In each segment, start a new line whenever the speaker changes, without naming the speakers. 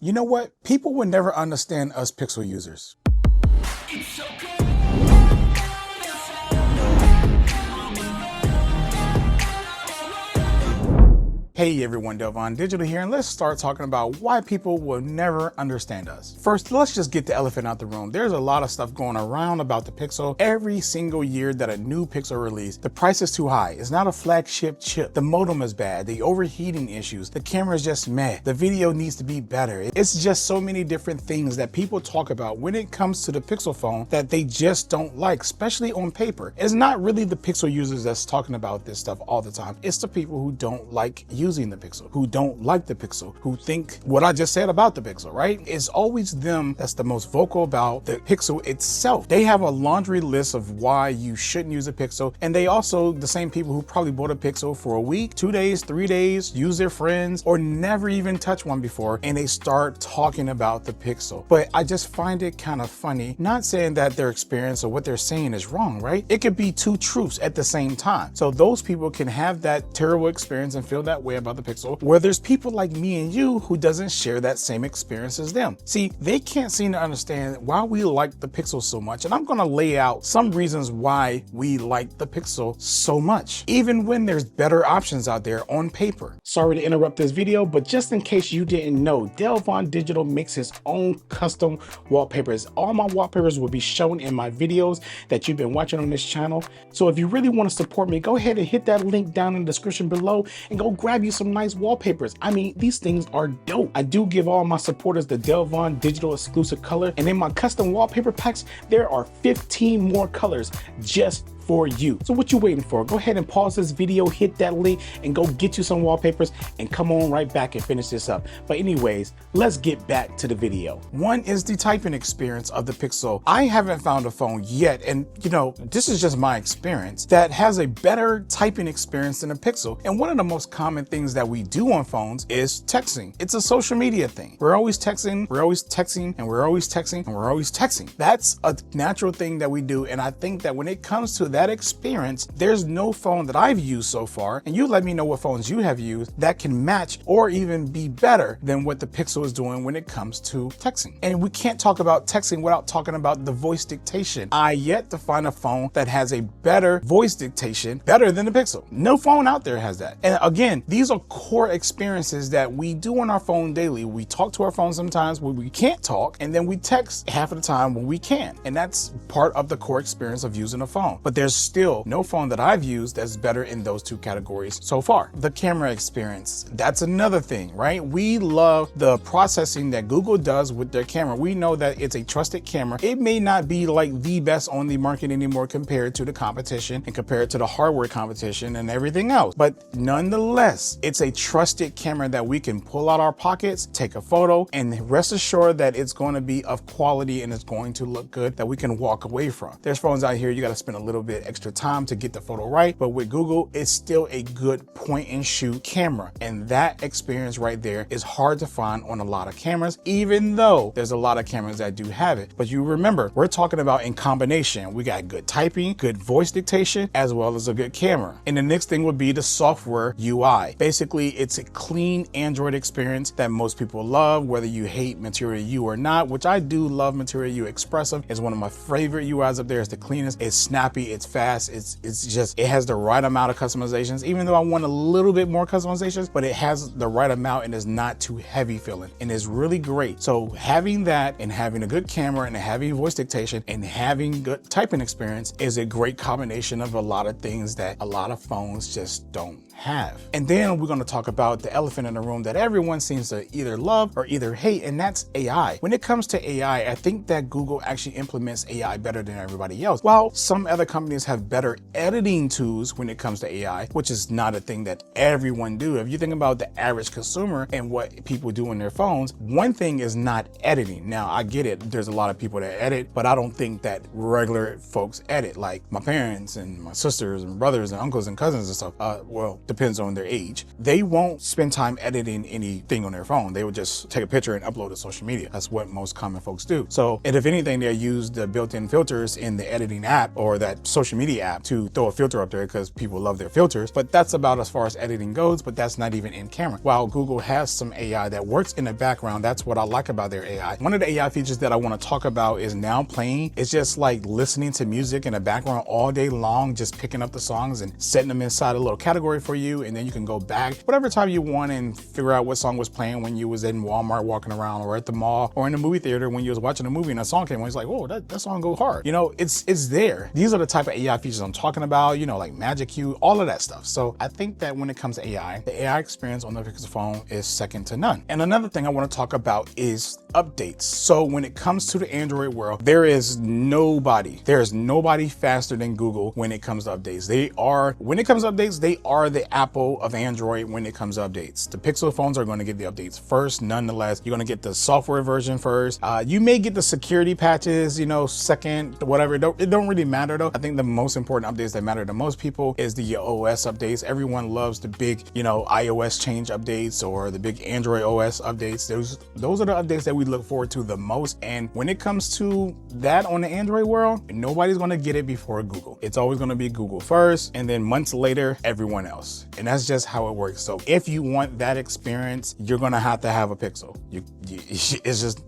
You know what? People will never understand us Pixel users. Hey everyone, Delvon Digital here, and let's start talking about why people will never understand us. First, let's just get the elephant out the room. There's a lot of stuff going around about the Pixel. Every single year that a new Pixel release, the price is too high. It's not a flagship chip. The modem is bad. The overheating issues. The camera is just meh. The video needs to be better. It's just so many different things that people talk about when it comes to the Pixel phone that they just don't like, especially on paper. It's not really the Pixel users that's talking about this stuff all the time. It's the people who don't like using the Pixel, who don't like the Pixel, who think what I just said about the Pixel, right? It's always them that's the most vocal about the Pixel itself. They have a laundry list of why you shouldn't use a Pixel, and they also the same people who probably bought a Pixel for a week, 2 days, 3 days, use their friends, or never even touched one before, and they start talking about the Pixel. But I just find it kind of funny, not saying that their experience or what they're saying is wrong, right? It could be two truths at the same time. So those people can have that terrible experience and feel that way about the Pixel, where there's people like me and you who doesn't share that same experience as them. See, they can't seem to understand why we like the Pixel so much, and I'm gonna lay out some reasons why we like the Pixel so much, even when there's better options out there on paper. Sorry to interrupt this video, but just in case you didn't know, Delvon Digital makes his own custom wallpapers. All my wallpapers will be shown in my videos that you've been watching on this channel. So if you really want to support me, go ahead and hit that link down in the description below and go grab you some nice wallpapers. I mean, these things are dope. I do give all my supporters the Delvon Digital exclusive color, and in my custom wallpaper packs, there are 15 more colors just for you. So what you waiting for? Go ahead and pause this video, hit that link, and go get you some wallpapers, and come on right back and finish this up. But anyways, let's get back to the video. One is the typing experience of the Pixel. I haven't found a phone yet, and you know, this is just my experience, that has a better typing experience than a Pixel. And one of the most common things that we do on phones is texting. It's a social media thing. We're always texting, we're always texting, and we're always texting, and we're always texting. That's a natural thing that we do, and I think that when it comes to that experience, there's no phone that I've used so far, and you let me know what phones you have used that can match or even be better than what the Pixel is doing when it comes to texting. And we can't talk about texting without talking about the voice dictation. I yet to find a phone that has a better voice dictation, better than the Pixel. No phone out there has that. And again, these are core experiences that we do on our phone daily. We talk to our phone sometimes when we can't talk, and then we text half of the time when we can. And that's part of the core experience of using a phone. But there's still no phone that I've used that's better in those two categories so far. The camera experience, that's another thing, right? We love the processing that Google does with their camera. We know that it's a trusted camera. It may not be like the best on the market anymore compared to the competition and compared to the hardware competition and everything else. But nonetheless, it's a trusted camera that we can pull out our pockets, take a photo, and rest assured that it's going to be of quality and it's going to look good that we can walk away from. There's phones out here, you got to spend a little bit extra time to get the photo right, but with Google, it's still a good point and shoot camera. And that experience right there is hard to find on a lot of cameras, even though there's a lot of cameras that do have it. But you remember, we're talking about in combination. We got good typing, good voice dictation, as well as a good camera. And the next thing would be the software UI. Basically, it's a clean Android experience that most people love, whether you hate Material U or not, which I do love. Material U Expressive is one of my favorite UIs up there. It's the cleanest, it's snappy, it's fast, it's just, it has the right amount of customizations, even though I want a little bit more customizations, but it has the right amount and is not too heavy feeling, and it's really great. So having that and having a good camera and having voice dictation and having good typing experience is a great combination of a lot of things that a lot of phones just don't have. And then we're going to talk about the elephant in the room that everyone seems to either love or either hate, and that's AI. When it comes to AI, I think that Google actually implements AI better than everybody else. While some other companies have better editing tools when it comes to AI, which is not a thing that everyone do. If you think about the average consumer and what people do on their phones, one thing is not editing. Now, I get it. There's a lot of people that edit, but I don't think that regular folks edit, like my parents and my sisters and brothers and uncles and cousins and stuff. Well, depends on their age, they won't spend time editing anything on their phone. They would just take a picture and upload it to social media. That's what most common folks do. So, and if anything, they use the built-in filters in the editing app or that social media app to throw a filter up there because people love their filters. But that's about as far as editing goes, but that's not even in camera. While Google has some AI that works in the background, that's what I like about their AI. One of the AI features that I want to talk about is now playing. It's just like listening to music in the background all day long, just picking up the songs and setting them inside a little category for you. And then you can go back whatever time you want and figure out what song was playing when you was in Walmart walking around, or at the mall, or in the movie theater when you was watching a movie and a song came on. It's like, oh, that song go hard. You know, it's there. These are the type of AI features I'm talking about, you know, like Magic Cue, all of that stuff. So I think that when it comes to AI, the AI experience on the Pixel phone is second to none. And another thing I want to talk about is updates. So when it comes to the Android world, there is nobody faster than Google when it comes to updates. They are the Apple of Android when it comes to updates. The Pixel phones are going to get the updates first. Nonetheless, you're going to get the software version first. You may get the security patches, you know, second, whatever. It don't really matter though. I think the most important updates that matter to most people is the OS updates. Everyone loves the big, you know, iOS change updates or the big Android OS updates. Those are the updates that we look forward to the most. And when it comes to that on the Android world, nobody's going to get it before Google. It's always going to be Google first, and then months later, everyone else. And that's just how it works. So if you want that experience, you're going to have a Pixel. You're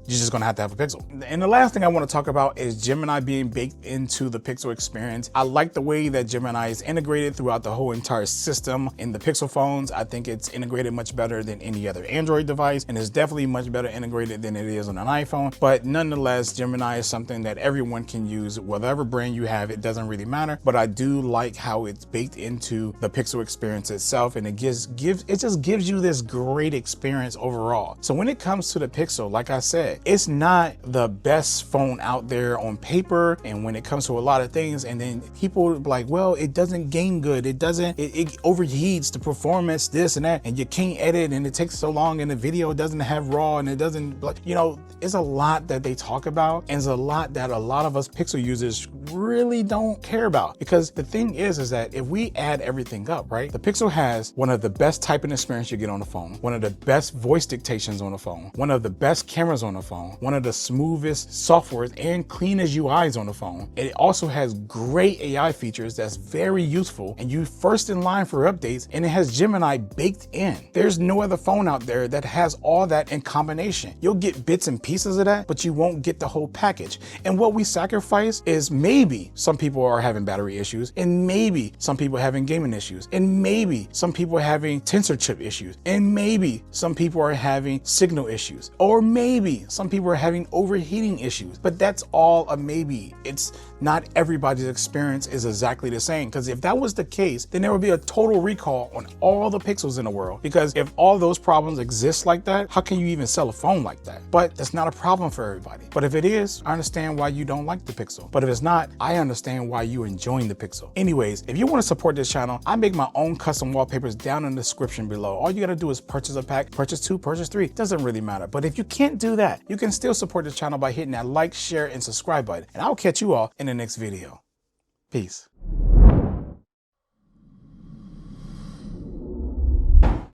just going to have a Pixel. And the last thing I want to talk about is Gemini being baked into the Pixel experience. I like the way that Gemini is integrated throughout the whole entire system in the Pixel phones. I think it's integrated much better than any other Android device, and it's definitely much better integrated than it is on an iPhone. But nonetheless, Gemini is something that everyone can use. Whatever brand you have, it doesn't really matter. But I do like how it's baked into the Pixel experience itself, and it just gives you this great experience overall. So when it comes to the Pixel, like I said, it's not the best phone out there on paper, and when it comes to a lot of things, and then people like, well, it doesn't game good, it overheats, the performance, this and that, and you can't edit, and it takes so long, and the video doesn't have raw, and it doesn't, you know, it's a lot that they talk about, and it's a lot that a lot of us Pixel users really don't care about. Because the thing is that if we add everything up, right, the Pixel has one of the best typing experience you get on the phone, one of the best voice dictations on the phone, one of the best cameras on the phone, one of the smoothest softwares and cleanest UIs on the phone. It also has great AI features that's very useful, and you first in line for updates, and it has Gemini baked in. There's no other phone out there that has all that in combination. You'll get bits and pieces of that, but you won't get the whole package. And what we sacrifice is maybe some people are having battery issues, and maybe some people are having gaming issues, and maybe some people are having tensor chip issues, and maybe some people are having signal issues, or maybe some people are having overheating issues. But that's all a maybe. It's not everybody's experience is exactly the same, because if that was the case, then there would be a total recall on all the Pixels in the world. Because if all those problems exist like that, how can you even sell a phone like that? But that's not a problem for everybody. But if it is, I understand why you don't like the Pixel. But if it's not, I understand why you're enjoying the Pixel. Anyways, if you want to support this channel, I make my own custom wallpapers down in the description below. All you gotta do is purchase a pack, purchase 2, purchase 3. Doesn't really matter. But if you can't do that, you can still support the channel by hitting that like, share, and subscribe button. And I'll catch you all in the next video. Peace.